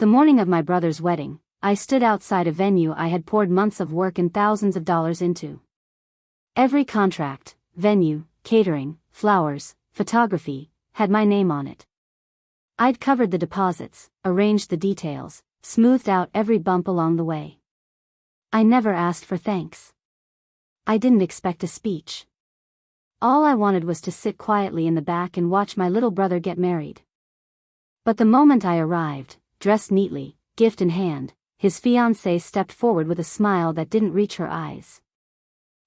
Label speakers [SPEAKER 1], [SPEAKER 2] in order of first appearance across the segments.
[SPEAKER 1] The morning of my brother's wedding, I stood outside a venue I had poured months of work and thousands of dollars into. Every contract, venue, catering, flowers, photography, had my name on it. I'd covered the deposits, arranged the details, smoothed out every bump along the way. I never asked for thanks. I didn't expect a speech. All I wanted was to sit quietly in the back and watch my little brother get married. But the moment I arrived, dressed neatly, gift in hand, his fiancée stepped forward with a smile that didn't reach her eyes.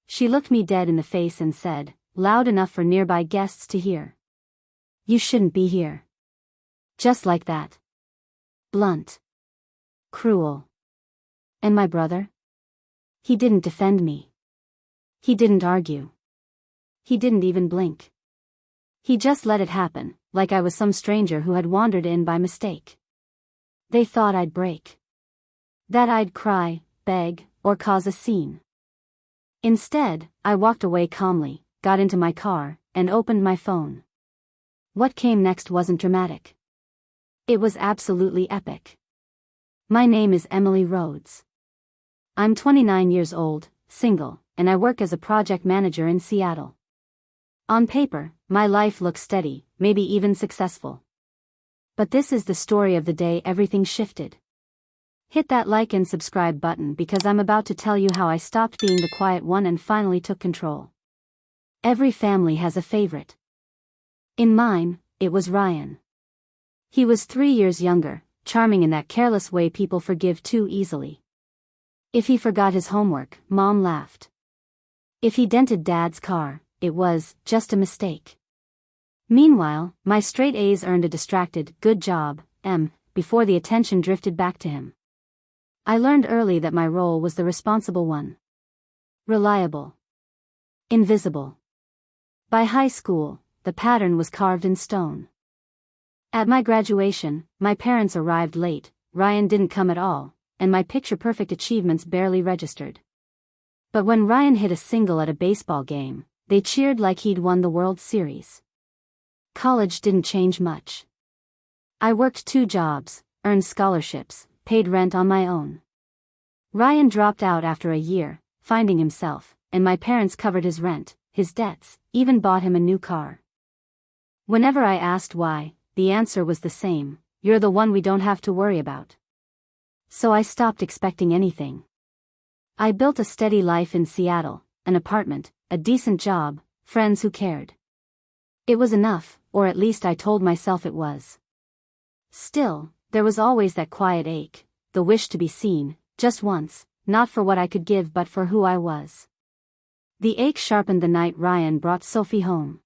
[SPEAKER 1] She looked me dead in the face and said, loud enough for nearby guests to hear, "You shouldn't be here." Just like that. Blunt. Cruel. And my brother? He didn't defend me. He didn't argue. He didn't even blink. He just let it happen, like I was some stranger who had wandered in by mistake. They thought I'd break. That I'd cry, beg, or cause a scene. Instead, I walked away calmly, got into my car, and opened my phone. What came next wasn't dramatic. It was absolutely epic. My name is Emily Rhodes. I'm 29 years old, single, and I work as a project manager in Seattle. On paper, my life looks steady, maybe even successful. But this is the story of the day everything shifted. Hit that like and subscribe button because I'm about to tell you how I stopped being the quiet one and finally took control. Every family has a favorite. In mine, it was Ryan. He was 3 years younger, charming in that careless way people forgive too easily. If he forgot his homework, Mom laughed. If he dented Dad's car, it was just a mistake. Meanwhile, my straight A's earned a distracted, "good job, M," before the attention drifted back to him. I learned early that my role was the responsible one. Reliable. Invisible. By high school, the pattern was carved in stone. At my graduation, my parents arrived late, Ryan didn't come at all, and my picture-perfect achievements barely registered. But when Ryan hit a single at a baseball game, they cheered like he'd won the World Series. College didn't change much. I worked 2 jobs, earned scholarships, paid rent on my own. Ryan dropped out after a year, finding himself, and my parents covered his rent, his debts, even bought him a new car. Whenever I asked why, the answer was the same: "You're the one we don't have to worry about." So I stopped expecting anything. I built a steady life in Seattle, an apartment, a decent job, friends who cared. It was enough, or at least I told myself it was. Still, there was always that quiet ache, the wish to be seen, just once, not for what I could give but for who I was. The ache sharpened the night Ryan brought Sophie home.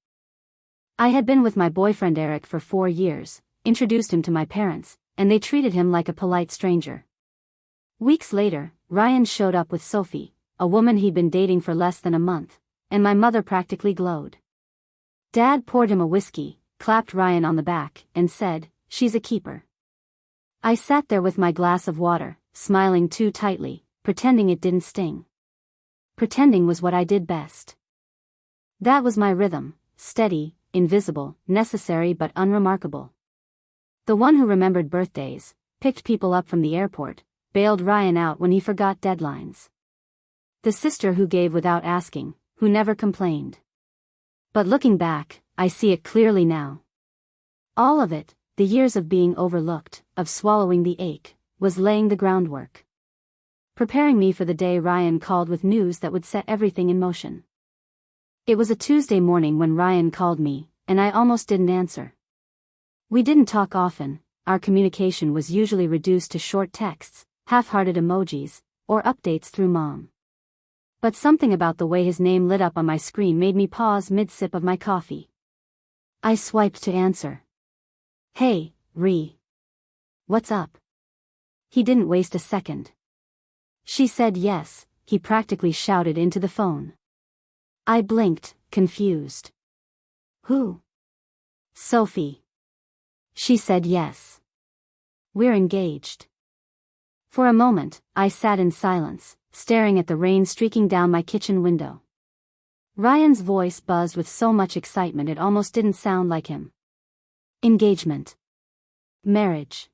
[SPEAKER 1] I had been with my boyfriend Eric for 4 years, introduced him to my parents, and they treated him like a polite stranger. Weeks later, Ryan showed up with Sophie, a woman he'd been dating for less than a month, and my mother practically glowed. Dad poured him a whiskey, clapped Ryan on the back, and said, "She's a keeper." I sat there with my glass of water, smiling too tightly, pretending it didn't sting. Pretending was what I did best. That was my rhythm, steady, invisible, necessary but unremarkable. The one who remembered birthdays, picked people up from the airport, bailed Ryan out when he forgot deadlines. The sister who gave without asking, who never complained. But looking back, I see it clearly now. All of it, the years of being overlooked, of swallowing the ache, was laying the groundwork. Preparing me for the day Ryan called with news that would set everything in motion. It was a Tuesday morning when Ryan called me, and I almost didn't answer. We didn't talk often, our communication was usually reduced to short texts, half-hearted emojis, or updates through Mom. But something about the way his name lit up on my screen made me pause mid-sip of my coffee. I swiped to answer. "Hey, Ree. What's up?" He didn't waste a second. She said yes, he practically shouted into the phone. I blinked, confused. "Who?" "Sophie." She said yes. "We're engaged." For a moment, I sat in silence, staring at the rain streaking down my kitchen window. Ryan's voice buzzed with so much excitement it almost didn't sound like him. Engagement. Marriage.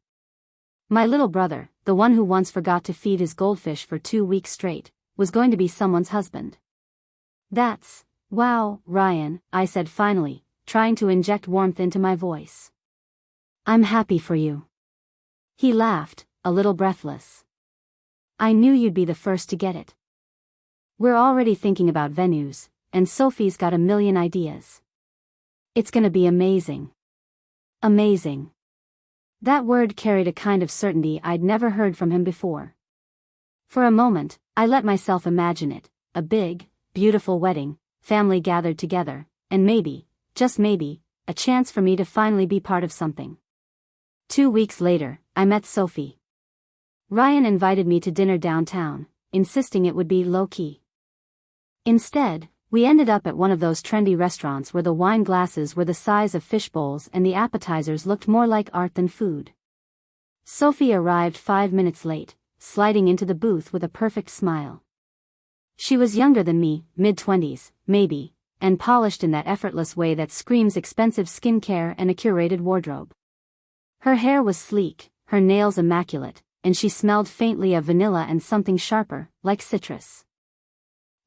[SPEAKER 1] My little brother, the one who once forgot to feed his goldfish for 2 weeks straight, was going to be someone's husband. Wow, Ryan, I said finally, trying to inject warmth into my voice. I'm happy for you. He laughed, a little breathless. I knew you'd be the first to get it. We're already thinking about venues, and Sophie's got a million ideas. It's gonna be amazing. Amazing. That word carried a kind of certainty I'd never heard from him before. For a moment, I let myself imagine it, a big, beautiful wedding, family gathered together, and maybe, just maybe, a chance for me to finally be part of something. 2 weeks later, I met Sophie. Ryan invited me to dinner downtown, insisting it would be low-key. Instead, we ended up at one of those trendy restaurants where the wine glasses were the size of fish bowls and the appetizers looked more like art than food. Sophie arrived 5 minutes late, sliding into the booth with a perfect smile. She was younger than me, mid-20s, maybe, and polished in that effortless way that screams expensive skincare and a curated wardrobe. Her hair was sleek, her nails immaculate, and she smelled faintly of vanilla and something sharper, like citrus.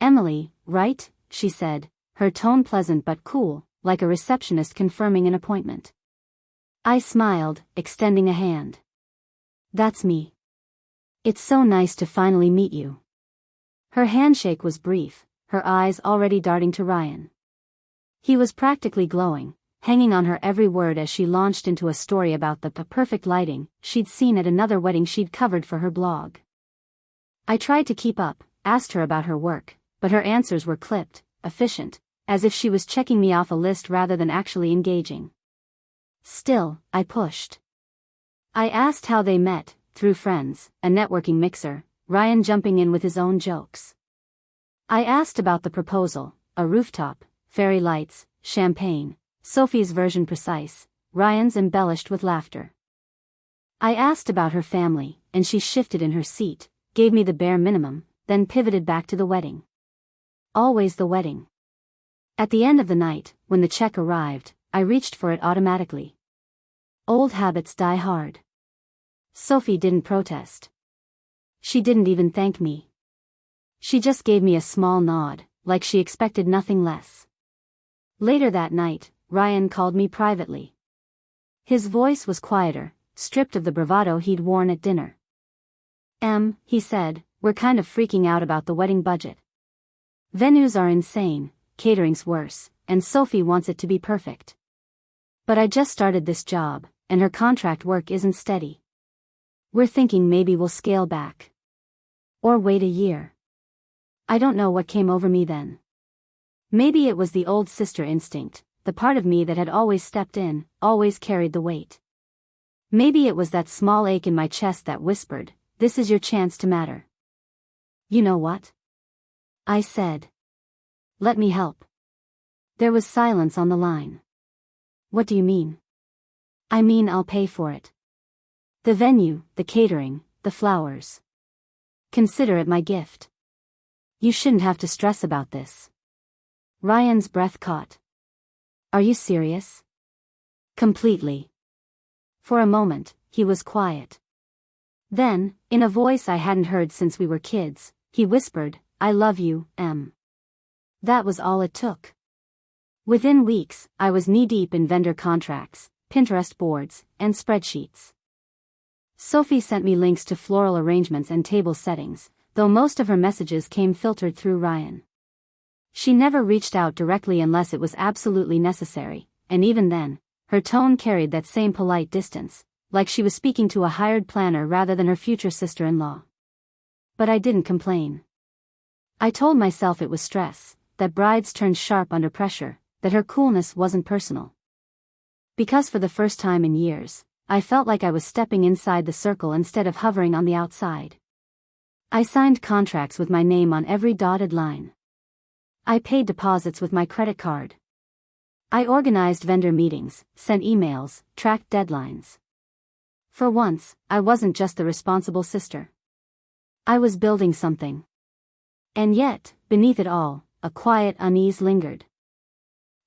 [SPEAKER 1] Emily, right? She said, her tone pleasant but cool, like a receptionist confirming an appointment. I smiled, extending a hand. That's me. It's so nice to finally meet you. Her handshake was brief, her eyes already darting to Ryan. He was practically glowing, hanging on her every word as she launched into a story about the perfect lighting she'd seen at another wedding she'd covered for her blog. I tried to keep up, asked her about her work, but her answers were clipped, efficient, as if she was checking me off a list rather than actually engaging. Still, I pushed. I asked how they met, through friends, a networking mixer, Ryan jumping in with his own jokes. I asked about the proposal, a rooftop, fairy lights, champagne, Sophie's version precise, Ryan's embellished with laughter. I asked about her family, and she shifted in her seat, gave me the bare minimum, then pivoted back to the wedding. Always the wedding. At the end of the night, when the check arrived, I reached for it automatically. Old habits die hard. Sophie didn't protest. She didn't even thank me. She just gave me a small nod, like she expected nothing less. Later that night, Ryan called me privately. His voice was quieter, stripped of the bravado he'd worn at dinner. He said, we're kind of freaking out about the wedding budget. Venues are insane, catering's worse, and Sophie wants it to be perfect. But I just started this job, and her contract work isn't steady. We're thinking maybe we'll scale back. Or wait a year. I don't know what came over me then. Maybe it was the old sister instinct, the part of me that had always stepped in, always carried the weight. Maybe it was that small ache in my chest that whispered, this is your chance to matter. You know what? I said. Let me help. There was silence on the line. What do you mean? I mean I'll pay for it. The venue, the catering, the flowers. Consider it my gift. You shouldn't have to stress about this. Ryan's breath caught. Are you serious? Completely. For a moment, he was quiet. Then, in a voice I hadn't heard since we were kids, he whispered, I love you, Em. That was all it took. Within weeks, I was knee-deep in vendor contracts, Pinterest boards, and spreadsheets. Sophie sent me links to floral arrangements and table settings, though most of her messages came filtered through Ryan. She never reached out directly unless it was absolutely necessary, and even then, her tone carried that same polite distance, like she was speaking to a hired planner rather than her future sister-in-law. But I didn't complain. I told myself it was stress, that brides turned sharp under pressure, that her coolness wasn't personal. Because for the first time in years, I felt like I was stepping inside the circle instead of hovering on the outside. I signed contracts with my name on every dotted line. I paid deposits with my credit card. I organized vendor meetings, sent emails, tracked deadlines. For once, I wasn't just the responsible sister. I was building something. And yet, beneath it all, a quiet unease lingered.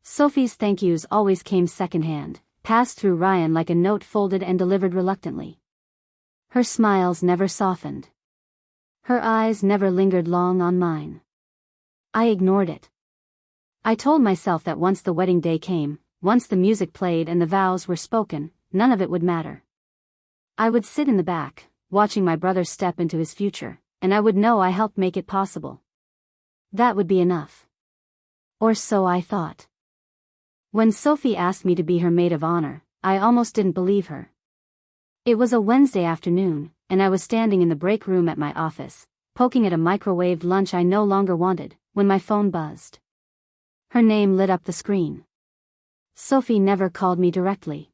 [SPEAKER 1] Sophie's thank yous always came secondhand, passed through Ryan like a note folded and delivered reluctantly. Her smiles never softened. Her eyes never lingered long on mine. I ignored it. I told myself that once the wedding day came, once the music played and the vows were spoken, none of it would matter. I would sit in the back, watching my brother step into his future, and I would know I helped make it possible. That would be enough. Or so I thought. When Sophie asked me to be her maid of honor, I almost didn't believe her. It was a Wednesday afternoon, and I was standing in the break room at my office, poking at a microwaved lunch I no longer wanted, when my phone buzzed. Her name lit up the screen. Sophie never called me directly.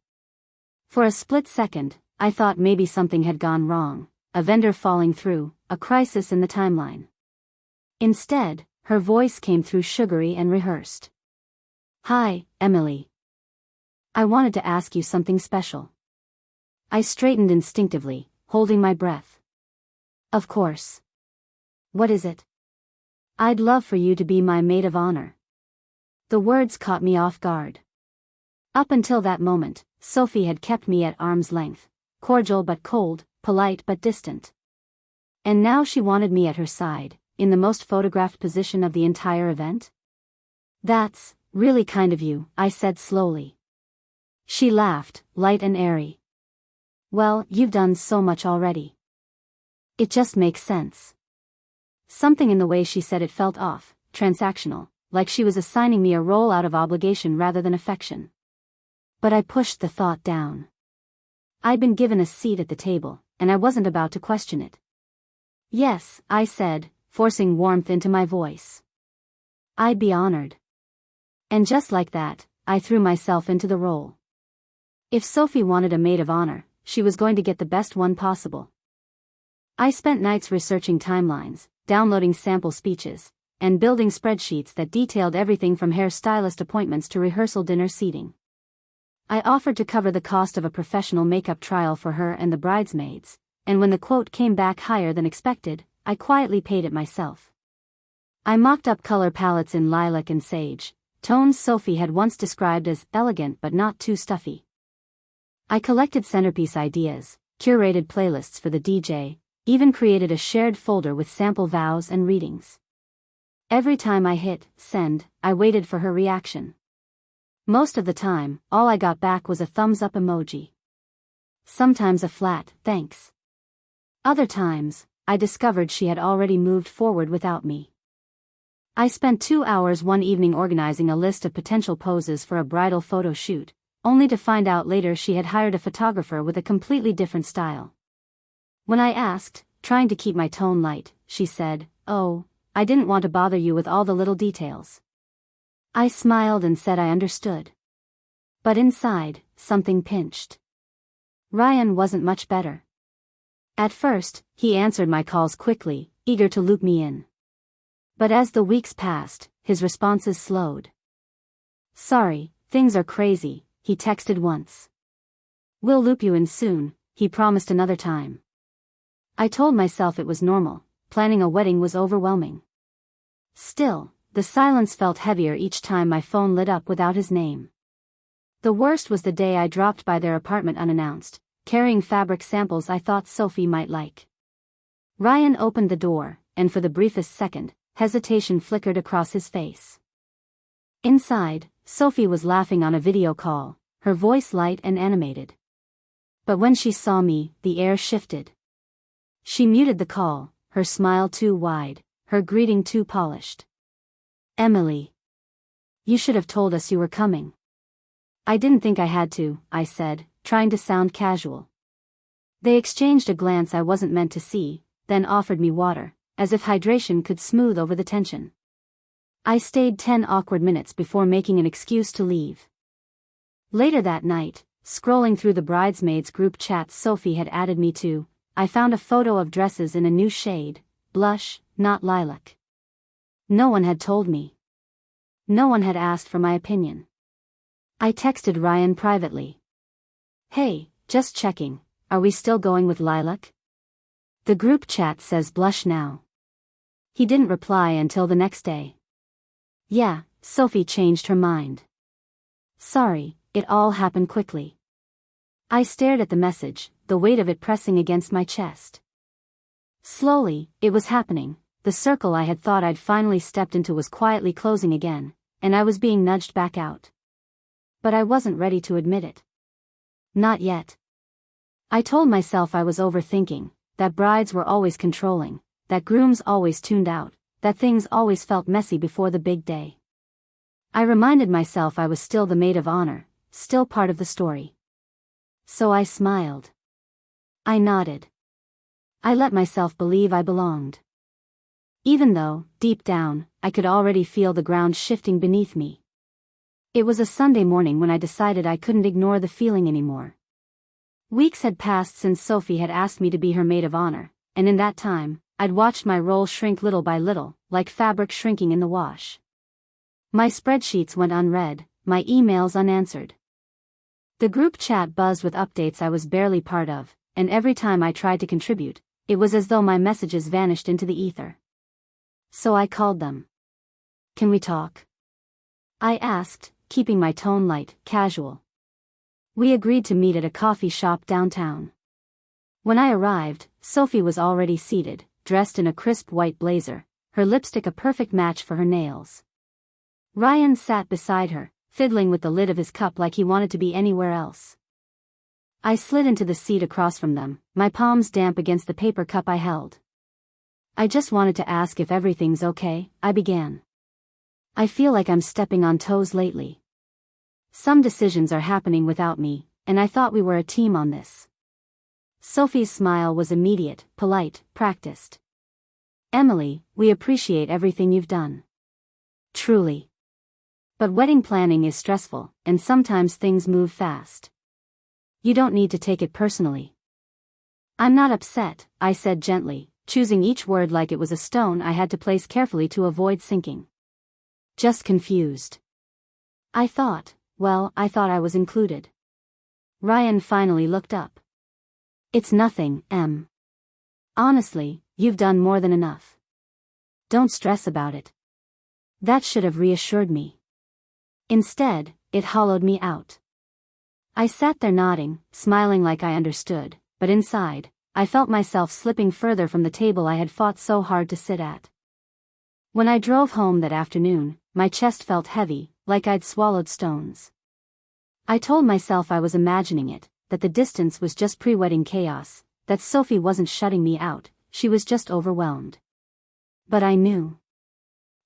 [SPEAKER 1] For a split second, I thought maybe something had gone wrong, a vendor falling through, a crisis in the timeline. Instead, her voice came through sugary and rehearsed. "Hi, Emily. I wanted to ask you something special." I straightened instinctively, holding my breath. "Of course. What is it?" "I'd love for you to be my maid of honor." The words caught me off guard. Up until that moment, Sophie had kept me at arm's length, cordial but cold, polite but distant. And now she wanted me at her side, in the most photographed position of the entire event? "That's really kind of you," I said slowly. She laughed, light and airy. "Well, you've done so much already. It just makes sense." Something in the way she said it felt off, transactional, like she was assigning me a role out of obligation rather than affection. But I pushed the thought down. I'd been given a seat at the table, and I wasn't about to question it. "Yes," I said, forcing warmth into my voice. "I'd be honored." And just like that, I threw myself into the role. If Sophie wanted a maid of honor, she was going to get the best one possible. I spent nights researching timelines, downloading sample speeches, and building spreadsheets that detailed everything from hairstylist appointments to rehearsal dinner seating. I offered to cover the cost of a professional makeup trial for her and the bridesmaids, and when the quote came back higher than expected, I quietly paid it myself. I mocked up color palettes in lilac and sage, tones Sophie had once described as elegant but not too stuffy. I collected centerpiece ideas, curated playlists for the DJ, even created a shared folder with sample vows and readings. Every time I hit send, I waited for her reaction. Most of the time, all I got back was a thumbs up emoji. Sometimes a flat thanks. Other times, I discovered she had already moved forward without me. I spent 2 hours one evening organizing a list of potential poses for a bridal photo shoot, only to find out later she had hired a photographer with a completely different style. When I asked, trying to keep my tone light, she said, "Oh, I didn't want to bother you with all the little details." I smiled and said I understood. But inside, something pinched. Ryan wasn't much better. At first, he answered my calls quickly, eager to loop me in. But as the weeks passed, his responses slowed. "Sorry, things are crazy," he texted once. "We'll loop you in soon," he promised another time. I told myself it was normal, planning a wedding was overwhelming. Still, the silence felt heavier each time my phone lit up without his name. The worst was the day I dropped by their apartment unannounced, carrying fabric samples I thought Sophie might like. Ryan opened the door, and for the briefest second, hesitation flickered across his face. Inside, Sophie was laughing on a video call, her voice light and animated. But when she saw me, the air shifted. She muted the call, her smile too wide, her greeting too polished. "Emily. You should have told us you were coming." "I didn't think I had to," I said, trying to sound casual. They exchanged a glance I wasn't meant to see, then offered me water, as if hydration could smooth over the tension. I stayed 10 awkward minutes before making an excuse to leave. Later that night, scrolling through the bridesmaids group chats Sophie had added me to, I found a photo of dresses in a new shade, blush, not lilac. No one had told me. No one had asked for my opinion. I texted Ryan privately. "Hey, just checking, are we still going with lilac? The group chat says blush now." He didn't reply until the next day. "Yeah, Sophie changed her mind." "Sorry, it all happened quickly." I stared at the message, the weight of it pressing against my chest. Slowly, it was happening. The circle I had thought I'd finally stepped into was quietly closing again, and I was being nudged back out. But I wasn't ready to admit it. Not yet. I told myself I was overthinking, that brides were always controlling, that grooms always tuned out, that things always felt messy before the big day. I reminded myself I was still the maid of honor, still part of the story. So I smiled. I nodded. I let myself believe I belonged. Even though, deep down, I could already feel the ground shifting beneath me. It was a Sunday morning when I decided I couldn't ignore the feeling anymore. Weeks had passed since Sophie had asked me to be her maid of honor, and in that time, I'd watched my role shrink little by little, like fabric shrinking in the wash. My spreadsheets went unread, my emails unanswered. The group chat buzzed with updates I was barely part of, and every time I tried to contribute, it was as though my messages vanished into the ether. So I called them. "Can we talk?" I asked, keeping my tone light, casual. We agreed to meet at a coffee shop downtown. When I arrived, Sophie was already seated, dressed in a crisp white blazer, her lipstick a perfect match for her nails. Ryan sat beside her, fiddling with the lid of his cup like he wanted to be anywhere else. I slid into the seat across from them, my palms damp against the paper cup I held. "I just wanted to ask if everything's okay," I began. "I feel like I'm stepping on toes lately. Some decisions are happening without me, and I thought we were a team on this." Sophie's smile was immediate, polite, practiced. "Emily, we appreciate everything you've done. Truly. But wedding planning is stressful, and sometimes things move fast. You don't need to take it personally." "I'm not upset," I said gently, choosing each word like it was a stone I had to place carefully to avoid sinking. "Just confused." I thought I was included. Ryan finally looked up. "It's nothing, Em. Honestly, you've done more than enough. Don't stress about it." That should have reassured me. Instead, it hollowed me out. I sat there nodding, smiling like I understood, but inside, I felt myself slipping further from the table I had fought so hard to sit at. When I drove home that afternoon, my chest felt heavy, like I'd swallowed stones. I told myself I was imagining it, that the distance was just pre-wedding chaos, that Sophie wasn't shutting me out, she was just overwhelmed. But I knew.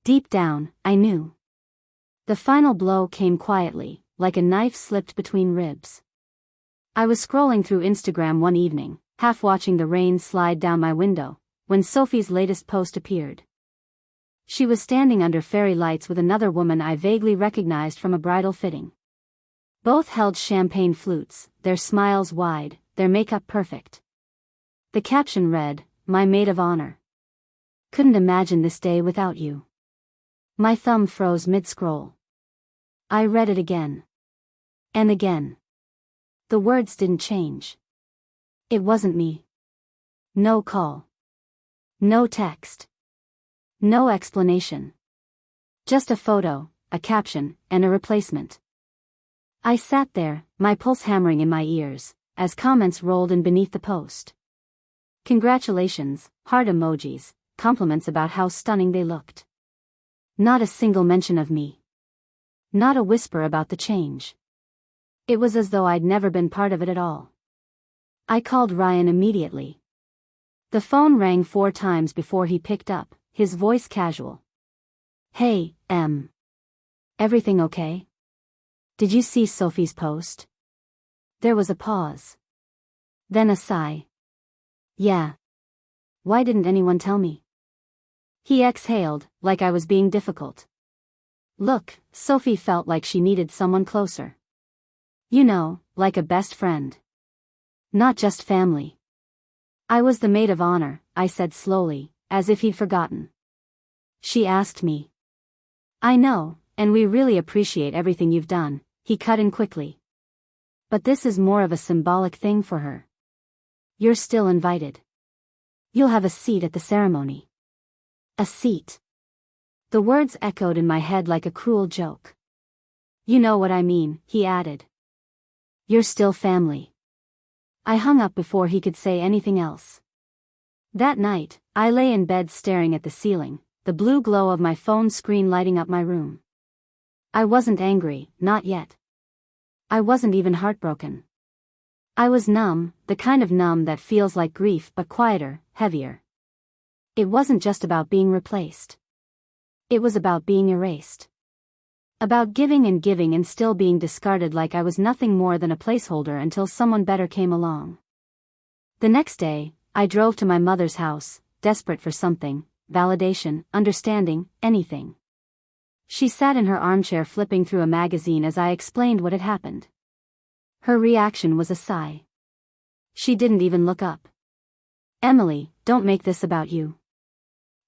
[SPEAKER 1] Deep down, I knew. The final blow came quietly, like a knife slipped between ribs. I was scrolling through Instagram one evening, half watching the rain slide down my window, when Sophie's latest post appeared. She was standing under fairy lights with another woman I vaguely recognized from a bridal fitting. Both held champagne flutes, their smiles wide, their makeup perfect. The caption read, "My maid of honor. Couldn't imagine this day without you." My thumb froze mid-scroll. I read it again. And again. The words didn't change. It wasn't me. No call. No text. No explanation. Just a photo, a caption, and a replacement. I sat there, my pulse hammering in my ears, as comments rolled in beneath the post. Congratulations, heart emojis, compliments about how stunning they looked. Not a single mention of me. Not a whisper about the change. It was as though I'd never been part of it at all. I called Ryan immediately. The phone rang 4 times before he picked up, his voice casual. "Hey, Em. Everything okay? Did you see Sophie's post?" There was a pause. Then a sigh. "Yeah. Why didn't anyone tell me?" He exhaled, like I was being difficult. "Look, Sophie felt like she needed someone closer. You know, like a best friend. Not just family." "I was the maid of honor," I said slowly, as if he'd forgotten. "She asked me." "I know, and we really appreciate everything you've done," he cut in quickly. "But this is more of a symbolic thing for her. You're still invited. You'll have a seat at the ceremony." A seat. The words echoed in my head like a cruel joke. "You know what I mean," he added. "You're still family." I hung up before he could say anything else. That night, I lay in bed staring at the ceiling, the blue glow of my phone screen lighting up my room. I wasn't angry, not yet. I wasn't even heartbroken. I was numb, the kind of numb that feels like grief but quieter, heavier. It wasn't just about being replaced. It was about being erased. About giving and still being discarded like I was nothing more than a placeholder until someone better came along. The next day, I drove to my mother's house, desperate for something, validation, understanding, anything. She sat in her armchair flipping through a magazine as I explained what had happened. Her reaction was a sigh. She didn't even look up. "Emily, don't make this about you."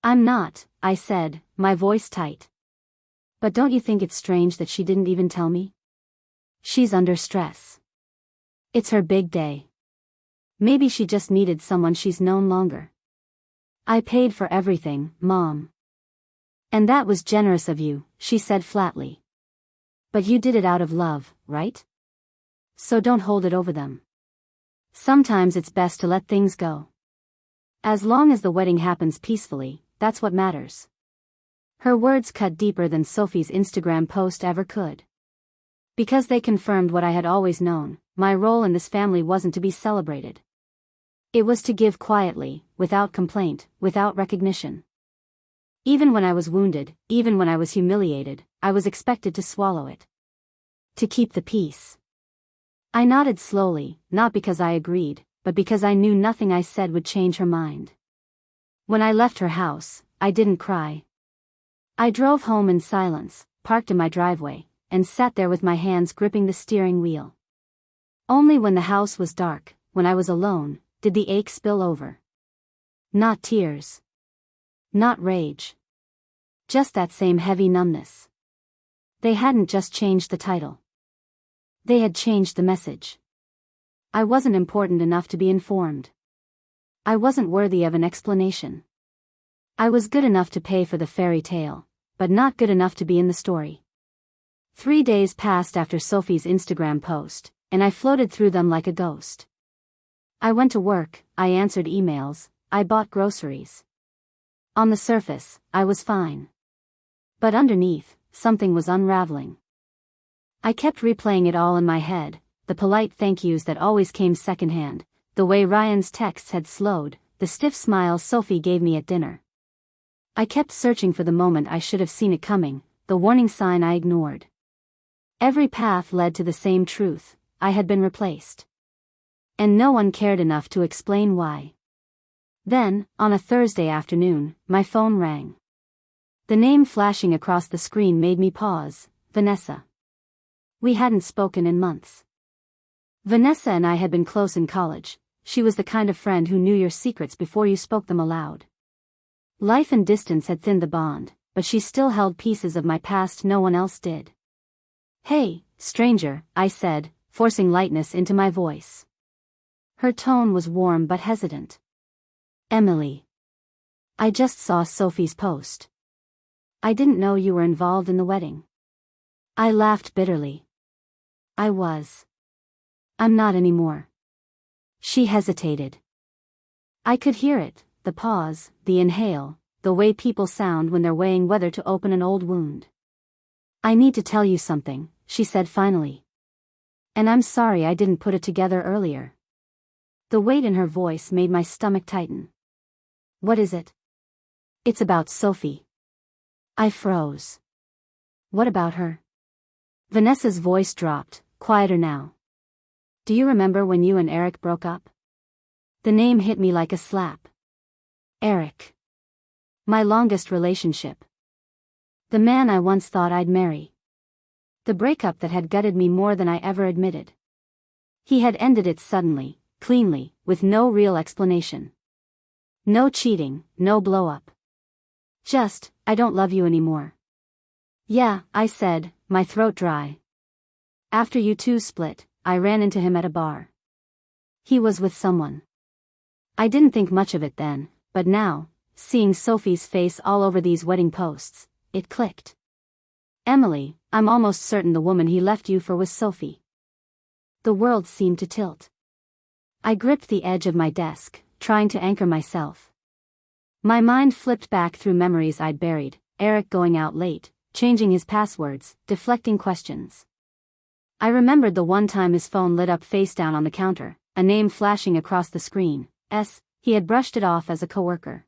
[SPEAKER 1] "I'm not," I said, my voice tight. "But don't you think it's strange that she didn't even tell me? She's under stress. It's her big day. Maybe she just needed someone she's known longer." "I paid for everything, Mom." "And that was generous of you," she said flatly. "But you did it out of love, right? So don't hold it over them. Sometimes it's best to let things go. As long as the wedding happens peacefully, that's what matters." Her words cut deeper than Sophie's Instagram post ever could. Because they confirmed what I had always known, my role in this family wasn't to be celebrated. It was to give quietly, without complaint, without recognition. Even when I was wounded, even when I was humiliated, I was expected to swallow it. To keep the peace. I nodded slowly, not because I agreed, but because I knew nothing I said would change her mind. When I left her house, I didn't cry. I drove home in silence, parked in my driveway, and sat there with my hands gripping the steering wheel. Only when the house was dark, when I was alone, did the ache spill over. Not tears. Not rage. Just that same heavy numbness. They hadn't just changed the title. They had changed the message. I wasn't important enough to be informed. I wasn't worthy of an explanation. I was good enough to pay for the fairy tale, but not good enough to be in the story. 3 days passed after Sophie's Instagram post, and I floated through them like a ghost. I went to work, I answered emails, I bought groceries. On the surface, I was fine. But underneath, something was unraveling. I kept replaying it all in my head, the polite thank yous that always came secondhand, the way Ryan's texts had slowed, the stiff smile Sophie gave me at dinner. I kept searching for the moment I should have seen it coming, the warning sign I ignored. Every path led to the same truth: I had been replaced. And no one cared enough to explain why. Then, on a Thursday afternoon, my phone rang. The name flashing across the screen made me pause: Vanessa. We hadn't spoken in months. Vanessa and I had been close in college. She was the kind of friend who knew your secrets before you spoke them aloud. Life and distance had thinned the bond, but she still held pieces of my past no one else did. "Hey, stranger," I said, forcing lightness into my voice. Her tone was warm but hesitant. "Emily. I just saw Sophie's post. I didn't know you were involved in the wedding." I laughed bitterly. I was. I'm not anymore. She hesitated. I could hear it, the pause, the inhale, the way people sound when they're weighing whether to open an old wound. "I need to tell you something," she said finally. "And I'm sorry I didn't put it together earlier." The weight in her voice made my stomach tighten. "What is it?" "It's about Sophie." I froze. "What about her?" Vanessa's voice dropped, quieter now. "Do you remember when you and Eric broke up?" The name hit me like a slap. Eric. My longest relationship. The man I once thought I'd marry. The breakup that had gutted me more than I ever admitted. He had ended it suddenly, cleanly, with no real explanation. No cheating, no blow-up. Just, "I don't love you anymore." "Yeah," I said, my throat dry. "After you two split, I ran into him at a bar. He was with someone." I didn't think much of it then, but now, seeing Sophie's face all over these wedding posts, it clicked. "Emily, I'm almost certain the woman he left you for was Sophie." The world seemed to tilt. I gripped the edge of my desk, trying to anchor myself. My mind flipped back through memories I'd buried, Eric going out late, changing his passwords, deflecting questions. I remembered the one time his phone lit up face down on the counter, a name flashing across the screen. He had brushed it off as a coworker.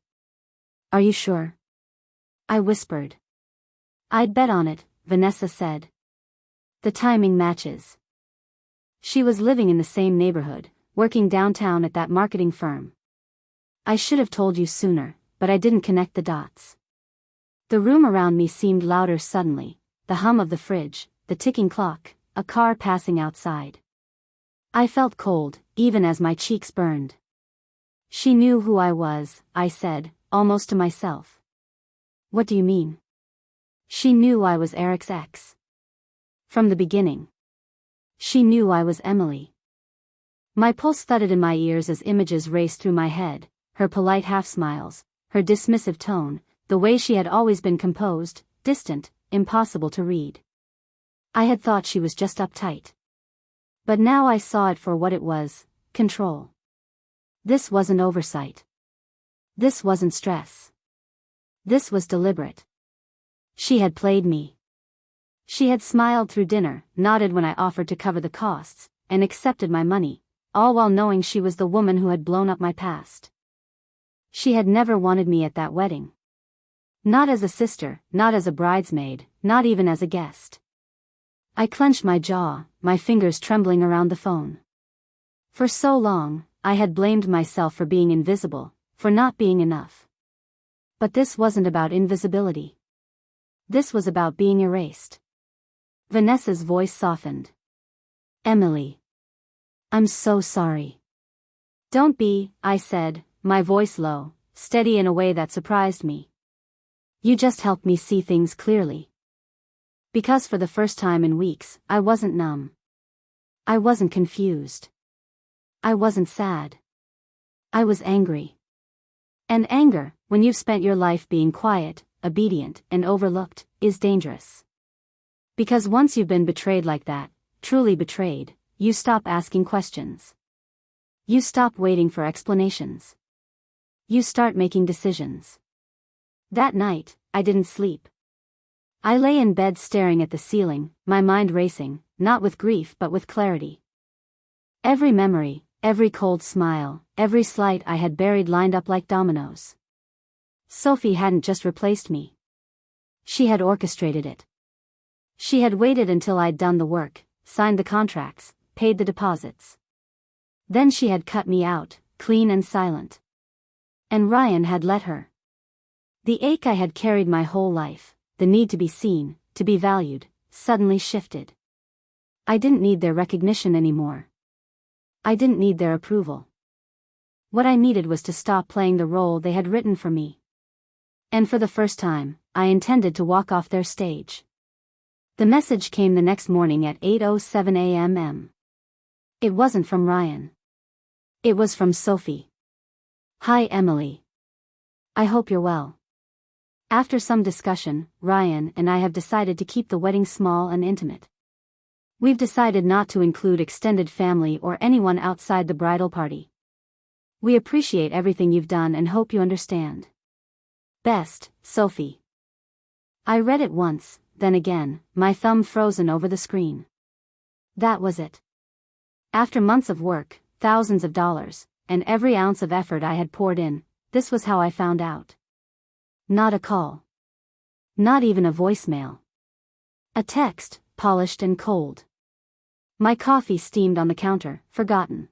[SPEAKER 1] "Are you sure?" I whispered. "I'd bet on it," Vanessa said. "The timing matches." She was living in the same neighborhood, working downtown at that marketing firm. "I should have told you sooner, but I didn't connect the dots." The room around me seemed louder suddenly, the hum of the fridge, the ticking clock, a car passing outside. I felt cold, even as my cheeks burned. "She knew who I was," I said, almost to myself. "What do you mean?" "She knew I was Eric's ex. From the beginning. She knew I was Emily." My pulse thudded in my ears as images raced through my head, her polite half-smiles, her dismissive tone, the way she had always been composed, distant, impossible to read. I had thought she was just uptight. But now I saw it for what it was, control. This wasn't oversight. This wasn't stress. This was deliberate. She had played me. She had smiled through dinner, nodded when I offered to cover the costs, and accepted my money, all while knowing she was the woman who had blown up my past. She had never wanted me at that wedding. Not as a sister, not as a bridesmaid, not even as a guest. I clenched my jaw, my fingers trembling around the phone. For so long, I had blamed myself for being invisible, for not being enough. But this wasn't about invisibility. This was about being erased. Vanessa's voice softened. "Emily. I'm so sorry." "Don't be," I said, my voice low, steady in a way that surprised me. "You just helped me see things clearly." Because for the first time in weeks, I wasn't numb. I wasn't confused. I wasn't sad. I was angry. And anger, when you've spent your life being quiet, obedient, and overlooked, is dangerous. Because once you've been betrayed like that, truly betrayed, you stop asking questions. You stop waiting for explanations. You start making decisions. That night, I didn't sleep. I lay in bed staring at the ceiling, my mind racing, not with grief but with clarity. Every memory, every cold smile, every slight I had buried lined up like dominoes. Sophie hadn't just replaced me. She had orchestrated it. She had waited until I'd done the work, signed the contracts, paid the deposits. Then she had cut me out, clean and silent. And Ryan had let her. The ache I had carried my whole life, the need to be seen, to be valued, suddenly shifted. I didn't need their recognition anymore. I didn't need their approval. What I needed was to stop playing the role they had written for me. And for the first time, I intended to walk off their stage. The message came the next morning at 8:07 a.m. It wasn't from Ryan. It was from Sophie. "Hi Emily. I hope you're well. After some discussion, Ryan and I have decided to keep the wedding small and intimate. We've decided not to include extended family or anyone outside the bridal party. We appreciate everything you've done and hope you understand. Best, Sophie." I read it once, then again, my thumb frozen over the screen. That was it. After months of work, thousands of dollars, and every ounce of effort I had poured in, this was how I found out. Not a call. Not even a voicemail. A text, polished and cold. My coffee steamed on the counter, forgotten.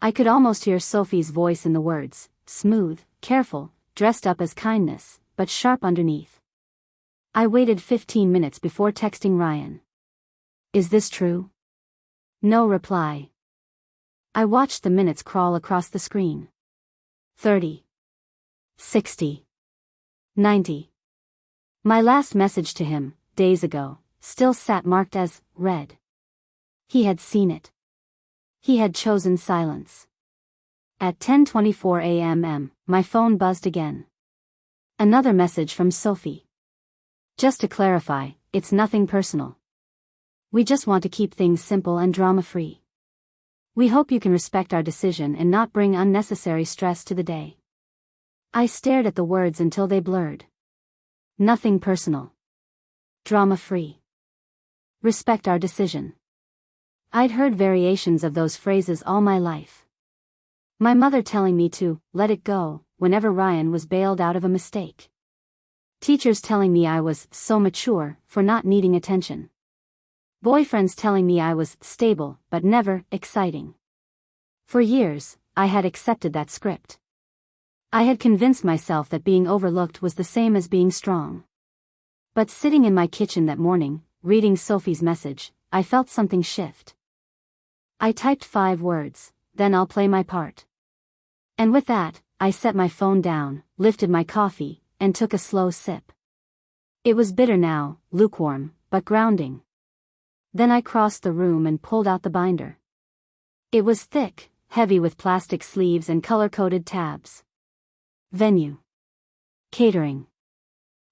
[SPEAKER 1] I could almost hear Sophie's voice in the words, smooth, careful, dressed up as kindness, but sharp underneath. I waited 15 minutes before texting Ryan. "Is this true?" No reply. I watched the minutes crawl across the screen. 30. 60. 90. My last message to him, days ago, still sat marked as read. He had seen it. He had chosen silence. At 10:24 a.m., my phone buzzed again. Another message from Sophie. "Just to clarify, it's nothing personal. We just want to keep things simple and drama-free." We hope you can respect our decision and not bring unnecessary stress to the day. I stared at the words until they blurred. Nothing personal. Drama-free. Respect our decision. I'd heard variations of those phrases all my life. My mother telling me to let it go whenever Ryan was bailed out of a mistake. Teachers telling me I was so mature for not needing attention. Boyfriends telling me I was stable but never exciting. For years, I had accepted that script. I had convinced myself that being overlooked was the same as being strong. But sitting in my kitchen that morning, reading Sophie's message, I felt something shift. I typed 5 words, then I'll play my part. And with that, I set my phone down, lifted my coffee, and took a slow sip. It was bitter now, lukewarm, but grounding. Then I crossed the room and pulled out the binder. It was thick, heavy with plastic sleeves and color-coded tabs. Venue. Catering.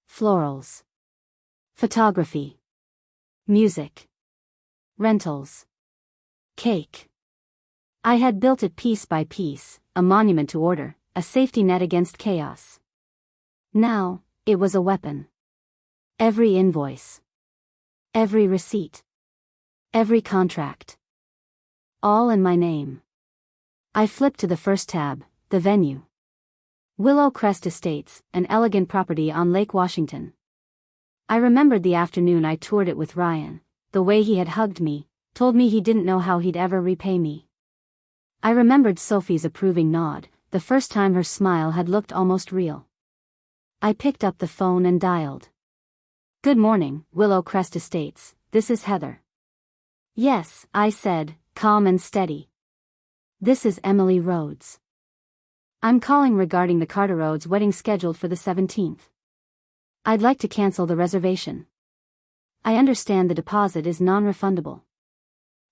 [SPEAKER 1] Florals. Photography. Music. Rentals. Cake. I had built it piece by piece, a monument to order, a safety net against chaos. Now, it was a weapon. Every invoice. Every receipt. Every contract. All in my name. I flipped to the first tab, the venue. Willow Crest Estates, an elegant property on Lake Washington. I remembered the afternoon I toured it with Ryan, the way he had hugged me, told me he didn't know how he'd ever repay me. I remembered Sophie's approving nod, the first time her smile had looked almost real. I picked up the phone and dialed. "Good morning, Willow Crest Estates, this is Heather." "Yes," I said, calm and steady. "This is Emily Rhodes. I'm calling regarding the Carter Rhodes wedding scheduled for the 17th. I'd like to cancel the reservation. I understand the deposit is non-refundable.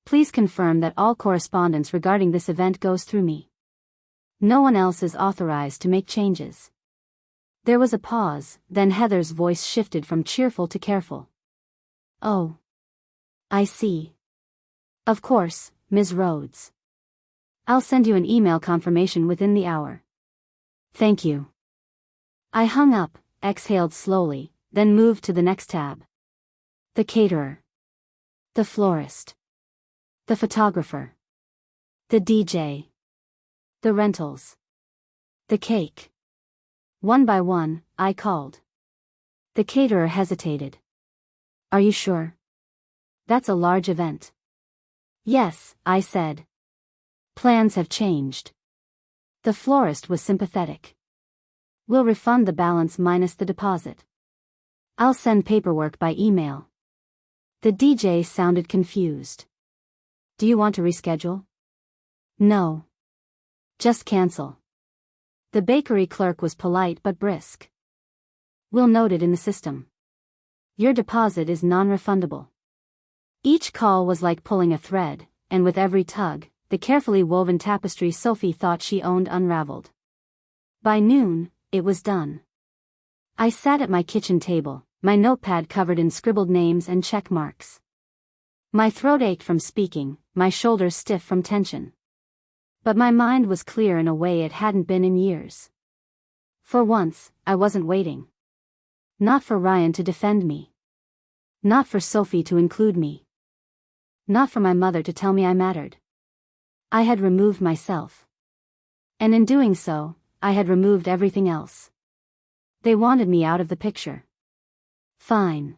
[SPEAKER 1] Please confirm that all correspondence regarding this event goes through me. No one else is authorized to make changes." There was a pause, then Heather's voice shifted from cheerful to careful. "Oh. I see. Of course, Ms. Rhodes. I'll send you an email confirmation within the hour. Thank you." I hung up, exhaled slowly, then moved to the next tab. The caterer. The florist. The photographer. The DJ. The rentals. The cake. One by one, I called. The caterer hesitated. "Are you sure? That's a large event." "Yes," I said. "Plans have changed." The florist was sympathetic. "We'll refund the balance minus the deposit. I'll send paperwork by email." The DJ sounded confused. "Do you want to reschedule?" "No. Just cancel." The bakery clerk was polite but brisk. "We'll note it in the system. Your deposit is non-refundable." Each call was like pulling a thread, and with every tug, the carefully woven tapestry Sophie thought she owned unraveled. By noon, it was done. I sat at my kitchen table, my notepad covered in scribbled names and check marks. My throat ached from speaking, my shoulders stiff from tension. But my mind was clear in a way it hadn't been in years. For once, I wasn't waiting. Not for Ryan to defend me. Not for Sophie to include me. Not for my mother to tell me I mattered. I had removed myself. And in doing so, I had removed everything else. They wanted me out of the picture. Fine.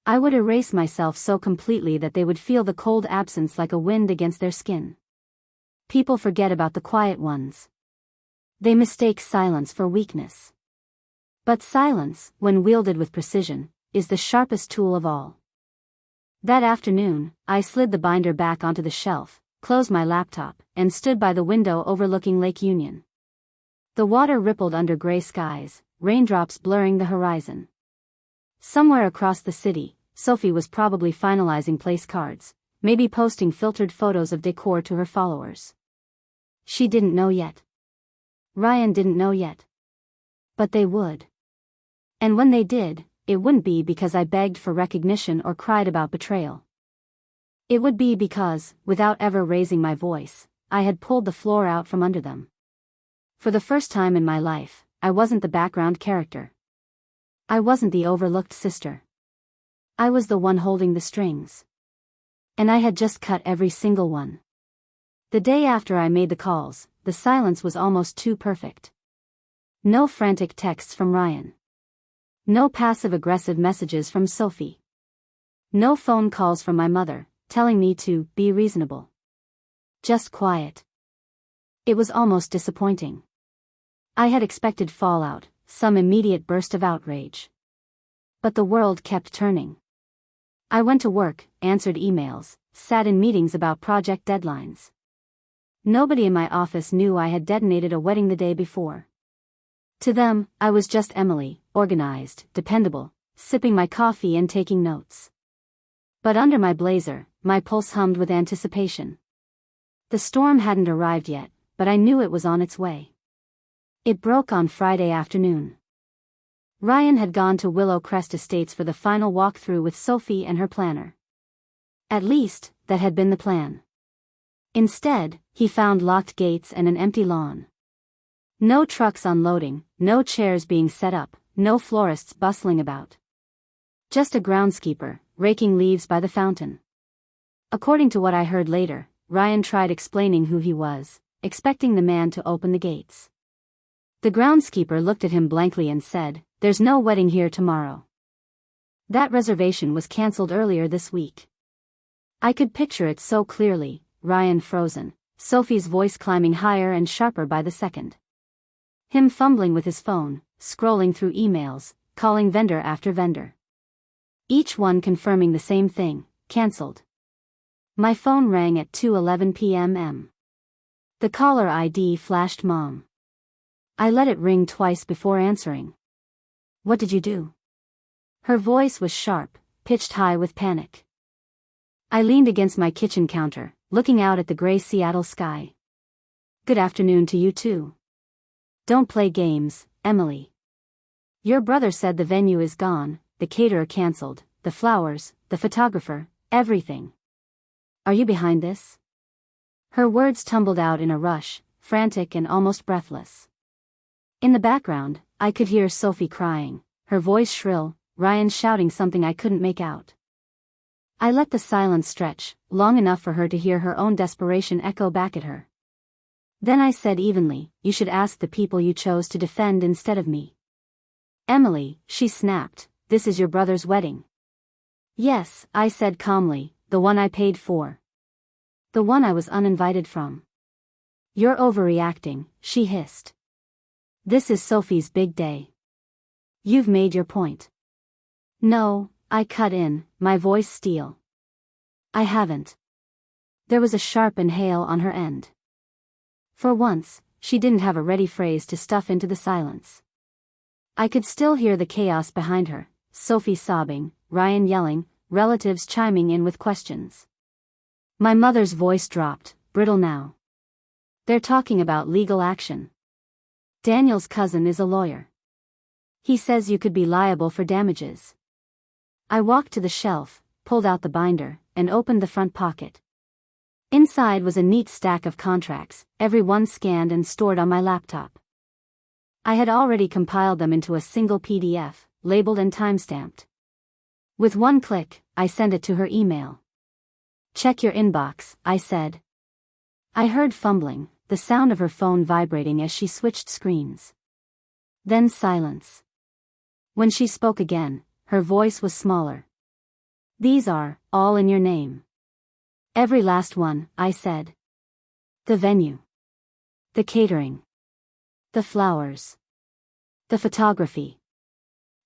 [SPEAKER 1] I would erase myself so completely that they would feel the cold absence like a wind against their skin. People forget about the quiet ones. They mistake silence for weakness. But silence, when wielded with precision, is the sharpest tool of all. That afternoon, I slid the binder back onto the shelf, closed my laptop, and stood by the window overlooking Lake Union. The water rippled under gray skies, raindrops blurring the horizon. Somewhere across the city, Sophie was probably finalizing place cards, maybe posting filtered photos of decor to her followers. She didn't know yet. Ryan didn't know yet. But they would. And when they did, it wouldn't be because I begged for recognition or cried about betrayal. It would be because, without ever raising my voice, I had pulled the floor out from under them. For the first time in my life, I wasn't the background character. I wasn't the overlooked sister. I was the one holding the strings. And I had just cut every single one. The day after I made the calls, the silence was almost too perfect. No frantic texts from Ryan. No passive-aggressive messages from Sophie. No phone calls from my mother, telling me to be reasonable. Just quiet. It was almost disappointing. I had expected fallout, some immediate burst of outrage. But the world kept turning. I went to work, answered emails, sat in meetings about project deadlines. Nobody in my office knew I had detonated a wedding the day before. To them, I was just Emily, organized, dependable, sipping my coffee and taking notes. But under my blazer, my pulse hummed with anticipation. The storm hadn't arrived yet, but I knew it was on its way. It broke on Friday afternoon. Ryan had gone to Willow Crest Estates for the final walkthrough with Sophie and her planner. At least, that had been the plan. Instead, he found locked gates and an empty lawn. No trucks unloading, no chairs being set up, no florists bustling about. Just a groundskeeper, raking leaves by the fountain. According to what I heard later, Ryan tried explaining who he was, expecting the man to open the gates. The groundskeeper looked at him blankly and said, "There's no wedding here tomorrow. That reservation was cancelled earlier this week." I could picture it so clearly, Ryan frozen, Sophie's voice climbing higher and sharper by the second. Him fumbling with his phone, scrolling through emails, calling vendor after vendor. Each one confirming the same thing, cancelled. My phone rang at 2:11 p.m. The caller ID flashed Mom. I let it ring twice before answering. "What did you do?" Her voice was sharp, pitched high with panic. I leaned against my kitchen counter, looking out at the gray Seattle sky. "Good afternoon to you too. Don't play games, Emily. Your brother said the venue is gone, the caterer cancelled, the flowers, the photographer, everything. Are you behind this?" Her words tumbled out in a rush, frantic and almost breathless. In the background, I could hear Sophie crying, her voice shrill, Ryan shouting something I couldn't make out. I let the silence stretch, long enough for her to hear her own desperation echo back at her. Then I said evenly, "You should ask the people you chose to defend instead of me." "Emily," she snapped, "this is your brother's wedding." "Yes," I said calmly, "the one I paid for. The one I was uninvited from." "You're overreacting," she hissed. "This is Sophie's big day. You've made your point." "No," I cut in, my voice steel. "I haven't." There was a sharp inhale on her end. For once, she didn't have a ready phrase to stuff into the silence. I could still hear the chaos behind her, Sophie sobbing, Ryan yelling, relatives chiming in with questions. My mother's voice dropped, brittle now. "They're talking about legal action. Daniel's cousin is a lawyer. He says you could be liable for damages." I walked to the shelf, pulled out the binder, and opened the front pocket. Inside was a neat stack of contracts, every one scanned and stored on my laptop. I had already compiled them into a single PDF, labeled and timestamped. With one click, I sent it to her email. "Check your inbox," I said. I heard fumbling, the sound of her phone vibrating as she switched screens. Then silence. When she spoke again, her voice was smaller. "These are, all in your name." "Every last one," I said. "The venue. The catering. The flowers. The photography.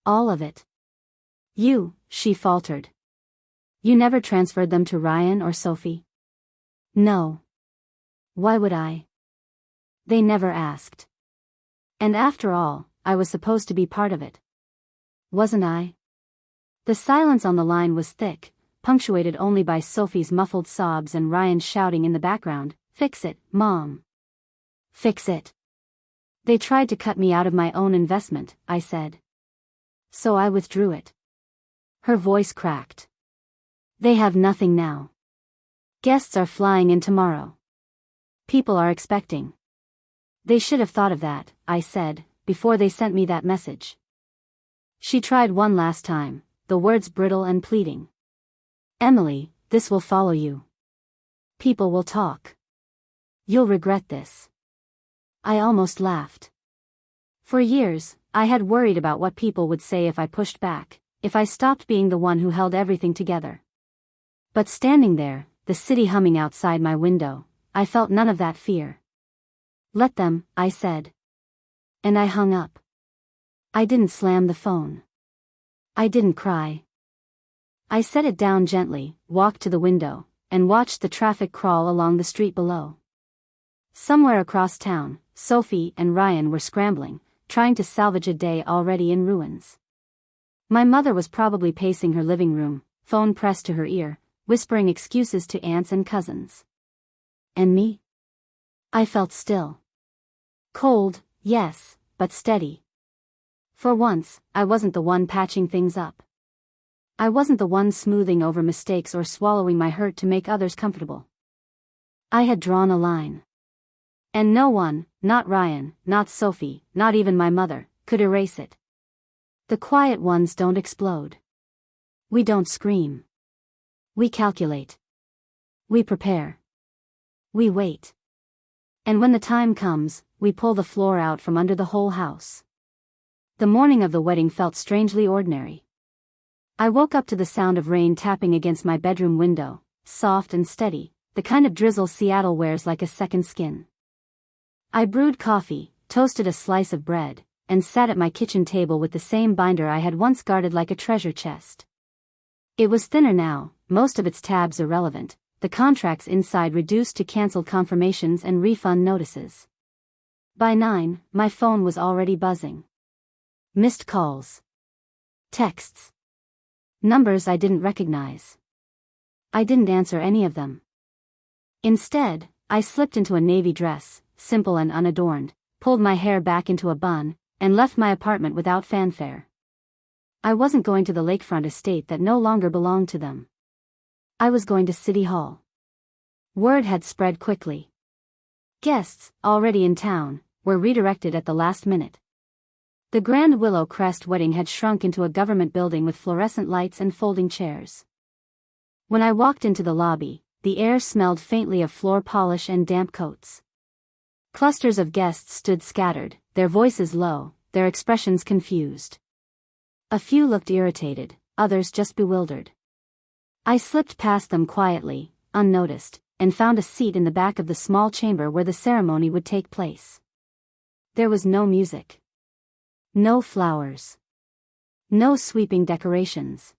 [SPEAKER 1] All of it." She faltered. "You never transferred them to Ryan or Sophie?" "No. Why would I? They never asked. And after all, I was supposed to be part of it. Wasn't I?" The silence on the line was thick, punctuated only by Sophie's muffled sobs and Ryan shouting in the background, "Fix it, Mom. Fix it." "They tried to cut me out of my own investment," I said. "So I withdrew it." Her voice cracked. "They have nothing now. Guests are flying in tomorrow. People are expecting. They should have thought of that, I said, before they sent me that message. She tried one last time, the words brittle and pleading. Emily, this will follow you. People will talk. You'll regret this. I almost laughed. For years, I had worried about what people would say if I pushed back, if I stopped being the one who held everything together. But standing there, the city humming outside my window, I felt none of that fear. Let them, I said. And I hung up. I didn't slam the phone. I didn't cry. I set it down gently, walked to the window, and watched the traffic crawl along the street below. Somewhere across town, Sophie and Ryan were scrambling, trying to salvage a day already in ruins. My mother was probably pacing her living room, phone pressed to her ear, whispering excuses to aunts and cousins. And me? I felt still. Cold, yes, but steady. For once, I wasn't the one patching things up. I wasn't the one smoothing over mistakes or swallowing my hurt to make others comfortable. I had drawn a line. And no one, not Ryan, not Sophie, not even my mother, could erase it. The quiet ones don't explode. We don't scream. We calculate. We prepare. We wait. And when the time comes, we pull the floor out from under the whole house. The morning of the wedding felt strangely ordinary. I woke up to the sound of rain tapping against my bedroom window, soft and steady, the kind of drizzle Seattle wears like a second skin. I brewed coffee, toasted a slice of bread, and sat at my kitchen table with the same binder I had once guarded like a treasure chest. It was thinner now, most of its tabs irrelevant, the contracts inside reduced to canceled confirmations and refund notices. By 9, my phone was already buzzing. Missed calls. Texts. Numbers I didn't recognize. I didn't answer any of them. Instead, I slipped into a navy dress, simple and unadorned, pulled my hair back into a bun, and left my apartment without fanfare. I wasn't going to the lakefront estate that no longer belonged to them. I was going to City Hall. Word had spread quickly. Guests, already in town, were redirected at the last minute. The Grand Willow Crest wedding had shrunk into a government building with fluorescent lights and folding chairs. When I walked into the lobby, the air smelled faintly of floor polish and damp coats. Clusters of guests stood scattered, their voices low, their expressions confused. A few looked irritated, others just bewildered. I slipped past them quietly, unnoticed, and found a seat in the back of the small chamber where the ceremony would take place. There was no music. No flowers. No sweeping decorations.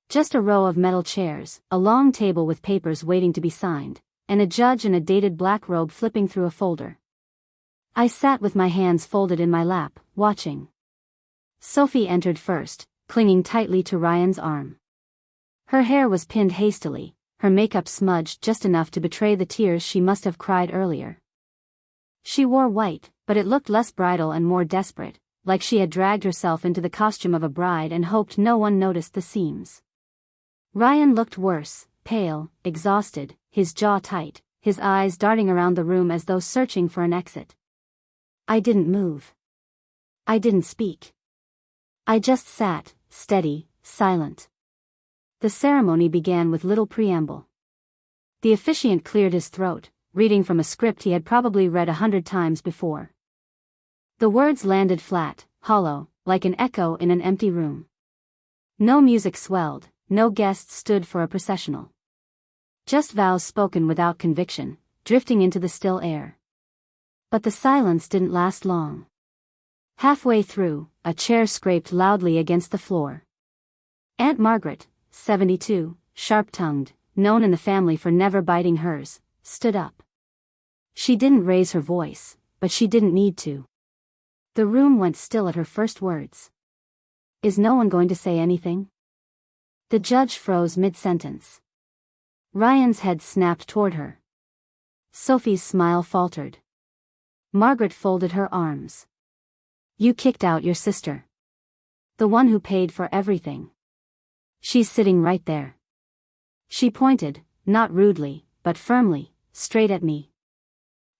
[SPEAKER 1] Just a row of metal chairs, a long table with papers waiting to be signed, and a judge in a dated black robe flipping through a folder. I sat with my hands folded in my lap, watching. Sophie entered first, clinging tightly to Ryan's arm. Her hair was pinned hastily, her makeup smudged just enough to betray the tears she must have cried earlier. She wore white, but it looked less bridal and more desperate, like she had dragged herself into the costume of a bride and hoped no one noticed the seams. Ryan looked worse, pale, exhausted, his jaw tight, his eyes darting around the room as though searching for an exit. I didn't move. I didn't speak. I just sat, steady, silent. The ceremony began with little preamble. The officiant cleared his throat, reading from a script he had probably read 100 times before. The words landed flat, hollow, like an echo in an empty room. No music swelled, no guests stood for a processional. Just vows spoken without conviction, drifting into the still air. But the silence didn't last long. Halfway through, a chair scraped loudly against the floor. Aunt Margaret, 72, sharp-tongued, known in the family for never biting hers, stood up. She didn't raise her voice, but she didn't need to. The room went still at her first words. Is no one going to say anything? The judge froze mid-sentence. Ryan's head snapped toward her. Sophie's smile faltered. Margaret folded her arms. You kicked out your sister. The one who paid for everything. She's sitting right there. She pointed, not rudely, but firmly, straight at me.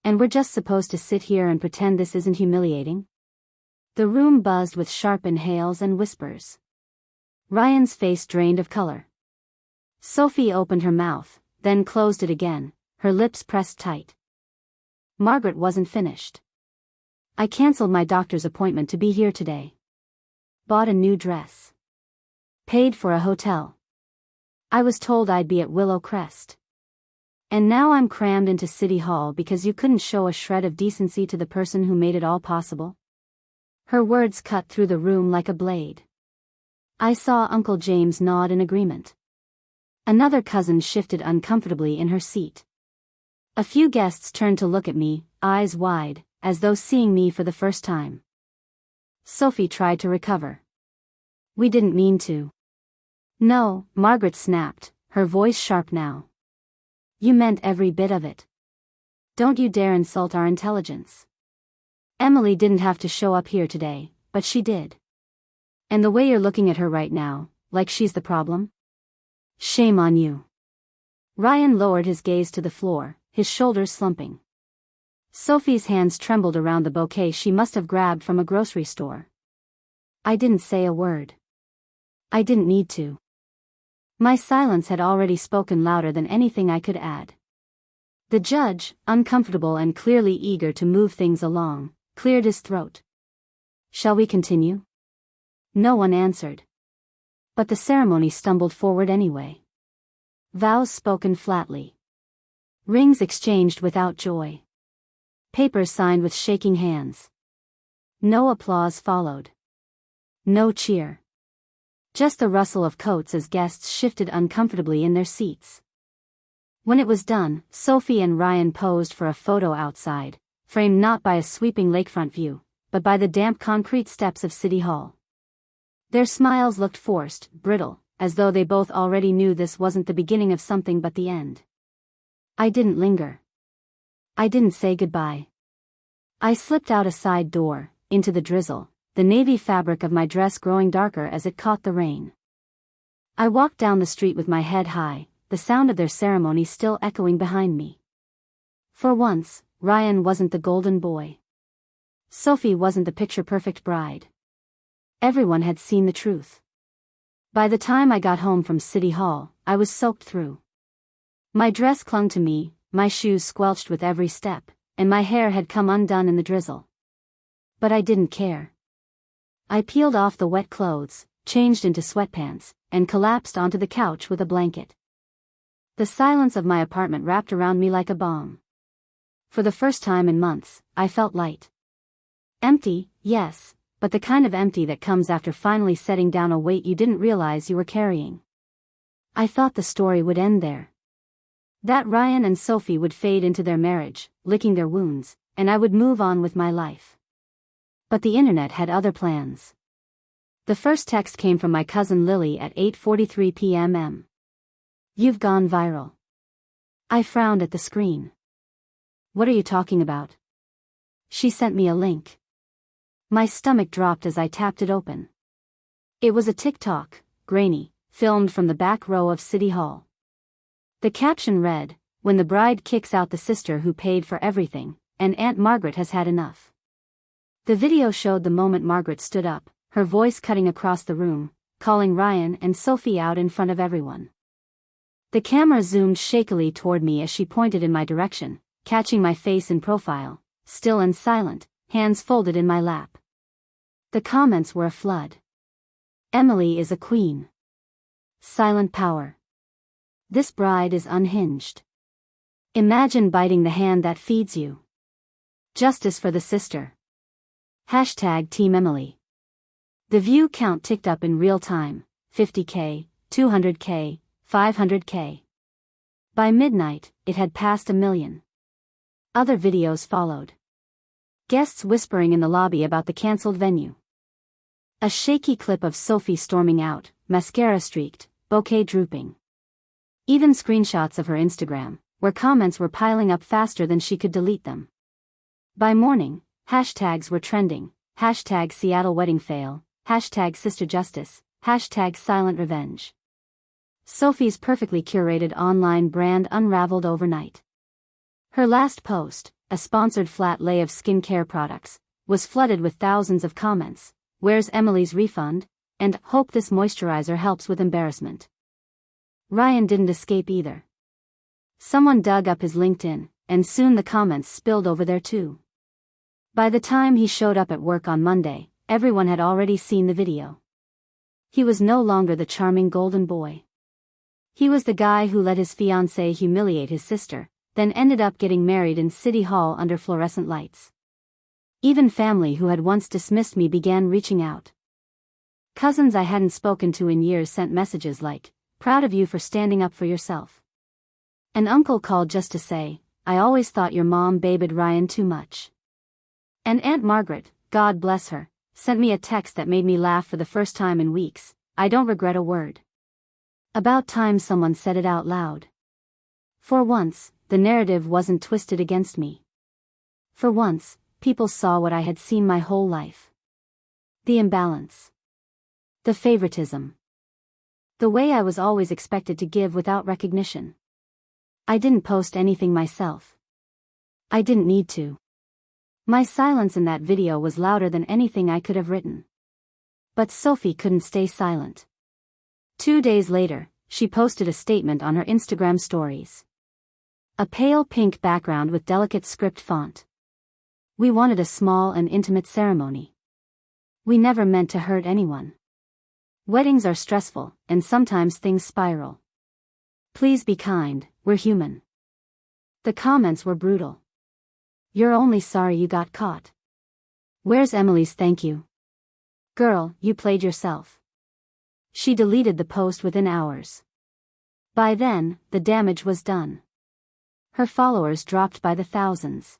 [SPEAKER 1] And we're just supposed to sit here and pretend this isn't humiliating? The room buzzed with sharp inhales and whispers. Ryan's face drained of color. Sophie opened her mouth, then closed it again, her lips pressed tight. Margaret wasn't finished. I canceled my doctor's appointment to be here today. Bought a new dress. Paid for a hotel. I was told I'd be at Willow Crest. And now I'm crammed into City Hall because you couldn't show a shred of decency to the person who made it all possible? Her words cut through the room like a blade. I saw Uncle James nod in agreement. Another cousin shifted uncomfortably in her seat. A few guests turned to look at me, eyes wide, as though seeing me for the first time. Sophie tried to recover. We didn't mean to. No, Margaret snapped, her voice sharp now. You meant every bit of it. Don't you dare insult our intelligence. Emily didn't have to show up here today, but she did. And the way you're looking at her right now, like she's the problem? Shame on you. Ryan lowered his gaze to the floor, his shoulders slumping. Sophie's hands trembled around the bouquet she must have grabbed from a grocery store. I didn't say a word. I didn't need to. My silence had already spoken louder than anything I could add. The judge, uncomfortable and clearly eager to move things along, cleared his throat. Shall we continue? No one answered. But the ceremony stumbled forward anyway. Vows spoken flatly. Rings exchanged without joy. Papers signed with shaking hands. No applause followed. No cheer. Just the rustle of coats as guests shifted uncomfortably in their seats. When it was done, Sophie and Ryan posed for a photo outside, framed not by a sweeping lakefront view, but by the damp concrete steps of City Hall. Their smiles looked forced, brittle, as though they both already knew this wasn't the beginning of something but the end. I didn't linger. I didn't say goodbye. I slipped out a side door, into the drizzle, the navy fabric of my dress growing darker as it caught the rain. I walked down the street with my head high, the sound of their ceremony still echoing behind me. For once, Ryan wasn't the golden boy. Sophie wasn't the picture-perfect bride. Everyone had seen the truth. By the time I got home from City Hall, I was soaked through. My dress clung to me, my shoes squelched with every step, and my hair had come undone in the drizzle. But I didn't care. I peeled off the wet clothes, changed into sweatpants, and collapsed onto the couch with a blanket. The silence of my apartment wrapped around me like a bomb. For the first time in months, I felt light. Empty, yes, but the kind of empty that comes after finally setting down a weight you didn't realize you were carrying. I thought the story would end there. That Ryan and Sophie would fade into their marriage, licking their wounds, and I would move on with my life. But the internet had other plans. The first text came from my cousin Lily at 8:43 p.m. You've gone viral. I frowned at the screen. What are you talking about? She sent me a link. My stomach dropped as I tapped it open. It was a TikTok, grainy, filmed from the back row of City Hall. The caption read, "When the bride kicks out the sister who paid for everything, and Aunt Margaret has had enough." The video showed the moment Margaret stood up, her voice cutting across the room, calling Ryan and Sophie out in front of everyone. The camera zoomed shakily toward me as she pointed in my direction, catching my face in profile, still and silent, hands folded in my lap. The comments were a flood. Emily is a queen. Silent power. This bride is unhinged. Imagine biting the hand that feeds you. Justice for the sister. Hashtag Team Emily. The view count ticked up in real time, 50K, 200K, 500K. By midnight, it had passed 1 million. Other videos followed. Guests whispering in the lobby about the cancelled venue. A shaky clip of Sophie storming out, mascara streaked, bouquet drooping. Even screenshots of her Instagram, where comments were piling up faster than she could delete them. By morning, hashtags were trending, hashtag Seattle wedding fail, hashtag sister justice, hashtag silent revenge. Sophie's perfectly curated online brand unraveled overnight. Her last post, a sponsored flat lay of skincare products, was flooded with thousands of comments. "Where's Emily's refund?" and "Hope this moisturizer helps with embarrassment." Ryan didn't escape either. Someone dug up his LinkedIn, and soon the comments spilled over there too. By the time he showed up at work on Monday, everyone had already seen the video. He was no longer the charming golden boy. He was the guy who let his fiancée humiliate his sister, then ended up getting married in City Hall under fluorescent lights. Even family who had once dismissed me began reaching out. Cousins I hadn't spoken to in years sent messages like, "Proud of you for standing up for yourself." An uncle called just to say, "I always thought your mom babied Ryan too much." And Aunt Margaret, God bless her, sent me a text that made me laugh for the first time in weeks. "I don't regret a word." About time someone said it out loud. For once, the narrative wasn't twisted against me. For once, people saw what I had seen my whole life. The imbalance. The favoritism. The way I was always expected to give without recognition. I didn't post anything myself. I didn't need to. My silence in that video was louder than anything I could have written. But Sophie couldn't stay silent. 2 days later, she posted a statement on her Instagram stories. A pale pink background with delicate script font. "We wanted a small and intimate ceremony. We never meant to hurt anyone. Weddings are stressful, and sometimes things spiral. Please be kind, we're human." The comments were brutal. "You're only sorry you got caught. Where's Emily's thank you? Girl, you played yourself." She deleted the post within hours. By then, the damage was done. Her followers dropped by the thousands.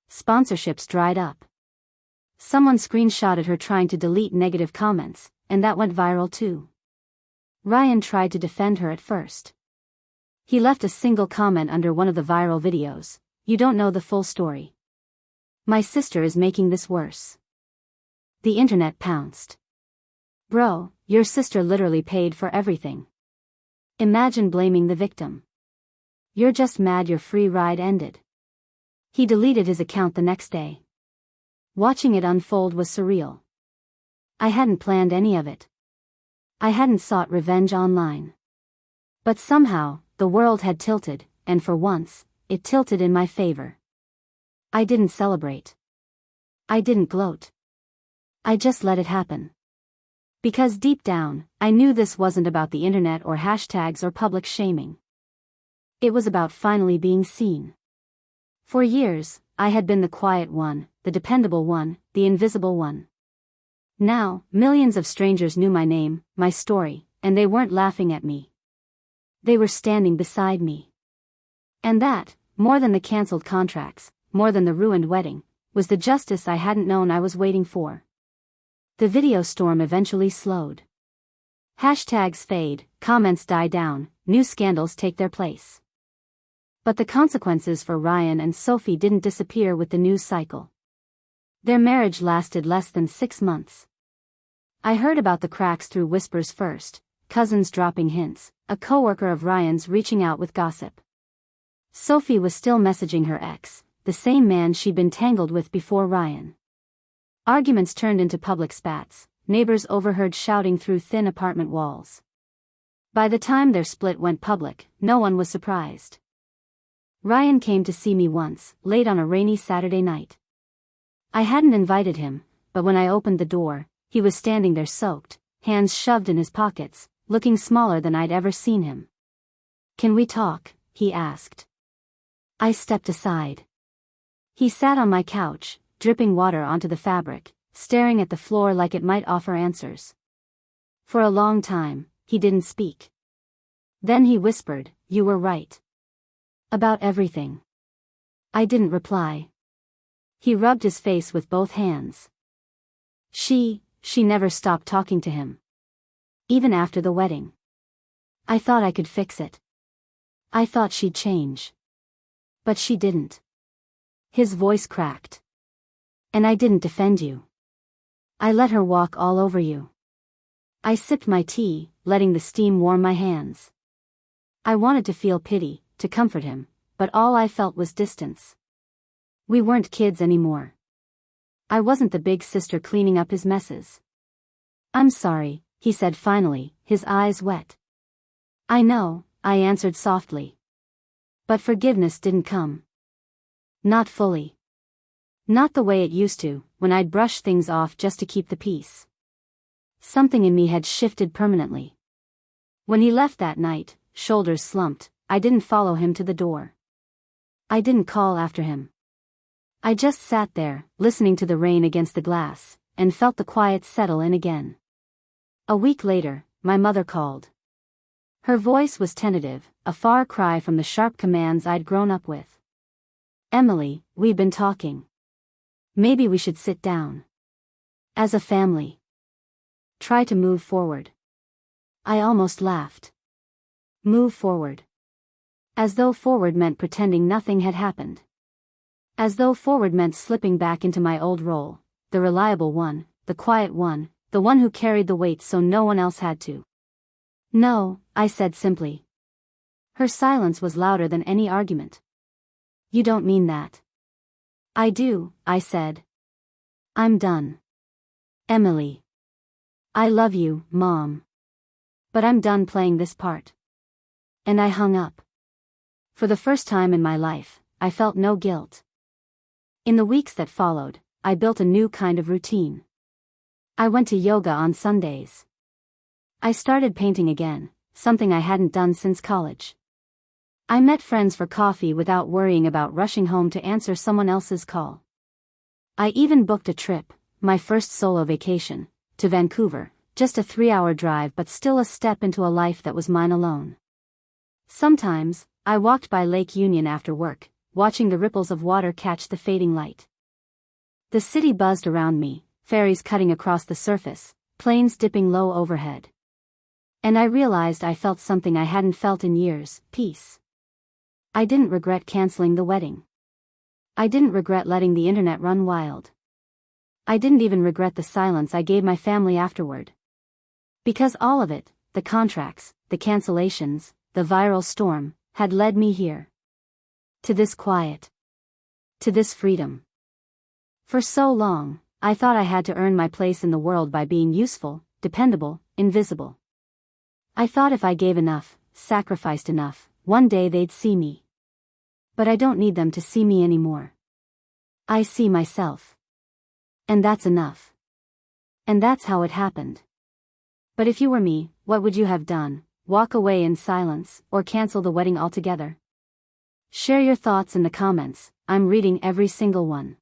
[SPEAKER 1] Sponsorships dried up. Someone screenshotted her trying to delete negative comments, and that went viral too. Ryan tried to defend her at first. He left a single comment under one of the viral videos: "You don't know the full story. My sister is making this worse." The internet pounced. "Bro, your sister literally paid for everything. Imagine blaming the victim. You're just mad your free ride ended." He deleted his account the next day. Watching it unfold was surreal. I hadn't planned any of it. I hadn't sought revenge online. But somehow, the world had tilted, and for once, it tilted in my favor. I didn't celebrate. I didn't gloat. I just let it happen. Because deep down, I knew this wasn't about the internet or hashtags or public shaming. It was about finally being seen. For years, I had been the quiet one, the dependable one, the invisible one. Now, millions of strangers knew my name, my story, and they weren't laughing at me. They were standing beside me. And that, more than the cancelled contracts, more than the ruined wedding, was the justice I hadn't known I was waiting for. The video storm eventually slowed. Hashtags fade, comments die down, new scandals take their place. But the consequences for Ryan and Sophie didn't disappear with the news cycle. Their marriage lasted less than 6 months. I heard about the cracks through whispers first, cousins dropping hints, a coworker of Ryan's reaching out with gossip. Sophie was still messaging her ex, the same man she'd been tangled with before Ryan. Arguments turned into public spats, neighbors overheard shouting through thin apartment walls. By the time their split went public, no one was surprised. Ryan came to see me once, late on a rainy Saturday night. I hadn't invited him, but when I opened the door, he was standing there soaked, hands shoved in his pockets, looking smaller than I'd ever seen him. "Can we talk?" he asked. I stepped aside. He sat on my couch, dripping water onto the fabric, staring at the floor like it might offer answers. For a long time, he didn't speak. Then he whispered, "You were right. About everything." I didn't reply. He rubbed his face with both hands. She never stopped talking to him. Even after the wedding. I thought I could fix it. I thought she'd change. But she didn't. His voice cracked. "And I didn't defend you. I let her walk all over you. I sipped my tea, letting the steam warm my hands. I wanted to feel pity, to comfort him, but all I felt was distance. We weren't kids anymore. I wasn't the big sister cleaning up his messes. "I'm sorry," he said finally, his eyes wet. "I know," I answered softly. But forgiveness didn't come. Not fully. Not the way it used to, when I'd brush things off just to keep the peace. Something in me had shifted permanently. When he left that night, shoulders slumped, I didn't follow him to the door. I didn't call after him. I just sat there, listening to the rain against the glass, and felt the quiet settle in again. A week later, my mother called. Her voice was tentative, a far cry from the sharp commands I'd grown up with. "Emily, we've been talking. Maybe we should sit down. As a family. Try to move forward." I almost laughed. Move forward. As though forward meant pretending nothing had happened. As though forward meant slipping back into my old role, the reliable one, the quiet one, the one who carried the weight so no one else had to. "No," I said simply. Her silence was louder than any argument. "You don't mean that." "I do," I said. "I'm done. Emily. I love you, Mom. But I'm done playing this part." And I hung up. For the first time in my life, I felt no guilt. In the weeks that followed, I built a new kind of routine. I went to yoga on Sundays. I started painting again, something I hadn't done since college. I met friends for coffee without worrying about rushing home to answer someone else's call. I even booked a trip, my first solo vacation, to Vancouver, just a 3-hour drive but still a step into a life that was mine alone. Sometimes, I walked by Lake Union after work, watching the ripples of water catch the fading light. The city buzzed around me, ferries cutting across the surface, planes dipping low overhead. And I realized I felt something I hadn't felt in years, peace. I didn't regret canceling the wedding. I didn't regret letting the internet run wild. I didn't even regret the silence I gave my family afterward. Because all of it, the contracts, the cancellations, the viral storm, had led me here. To this quiet. To this freedom. For so long, I thought I had to earn my place in the world by being useful, dependable, invisible. I thought if I gave enough, sacrificed enough, one day they'd see me. But I don't need them to see me anymore. I see myself. And that's enough. And that's how it happened. But if you were me, what would you have done? Walk away in silence, or cancel the wedding altogether? Share your thoughts in the comments, I'm reading every single one.